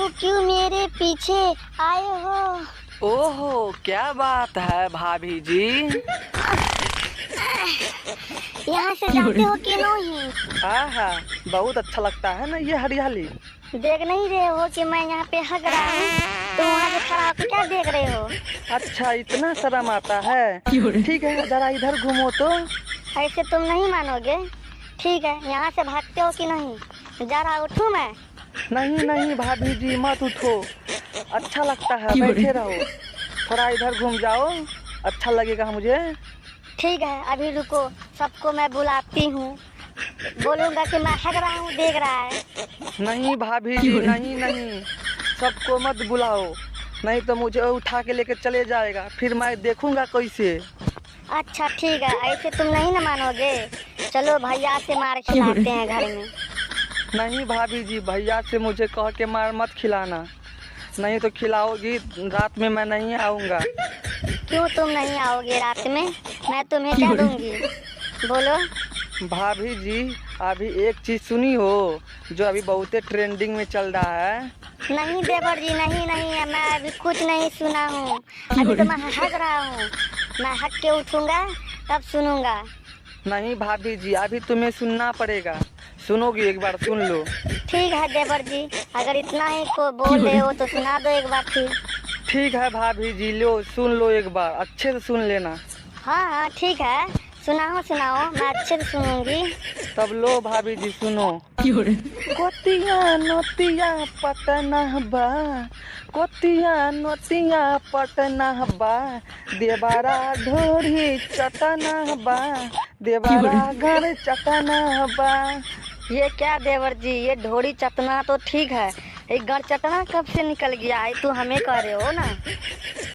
बाबू क्यों मेरे पीछे आए हो? ओहो, क्या बात है भाभी जी। यहाँ से जाते हो कि नहीं? आहा, बहुत अच्छा लगता है ना ये हरियाली। देख नहीं रहे हो कि मैं यहाँ पे हग रहा हूँ? तो वहाँ से खड़ा होकर क्या देख रहे हो? अच्छा, इतना शर्म आता है। ठीक है, जरा इधर घूमो तो। ऐसे तुम नहीं मानोगे। ठीक है, यहाँ से भागते हो कि नहीं? जरा उठूं मैं? नहीं नहीं भाभी जी, मत उठो। अच्छा लगता है, बैठे रहो। थोड़ा इधर घूम जाओ, अच्छा लगेगा मुझे। ठीक है, अभी रुको, सबको मैं बुलाती हूँ। बोलूँगा कि मैं हग रहा हूँ, देख रहा है। नहीं भाभी जी, नहीं नहीं, सबको मत बुलाओ, नहीं तो मुझे उठा के लेके चले जाएगा, फिर मैं देखूंगा कैसे। अच्छा ठीक है, ऐसे तुम नहीं ना मानोगे। चलो भैया से मार खिलाते हैं घर में। नहीं भाभी जी, भैया से मुझे कह के मार मत खिलाना, नहीं तो खिलाओगी रात में मैं नहीं आऊँगा। क्यों तुम नहीं आओगे रात में? मैं तुम्हें क्या दूंगी? बोलो। भाभी जी, अभी एक चीज़ सुनी हो जो अभी बहुते ट्रेंडिंग में चल रहा है? नहीं देवर जी, नहीं नहीं, मैं अभी कुछ नहीं सुना हूँ। अभी तो मैं हग रहा हूँ। मैं हग के उठूंगा तब सुनूंगा। नहीं भाभी जी, अभी तुम्हें सुनना पड़ेगा। सुनोगी? एक बार सुन लो। ठीक है देवर जी, अगर इतना ही को बोल रहे हो तो सुना दो एक बार फिर। ठीक है भाभी जी, लो सुन लो, एक बार अच्छे से सुन लेना। हाँ हाँ ठीक है, सुनाओ सुनाओ, मैं अच्छे से सुनूंगी। तब लो भाभी जी, सुनो। कोतिया नोतिया पटना बा, कोतिया नोतिया पटना बा, देवारा ढोरी चटना बा, देवारा घर चटना बा। ये क्या देवर जी, ये ढोरी चटना तो ठीक है, एक गड़ चटना कब से निकल गया है? तू हमें कह रहे हो ना।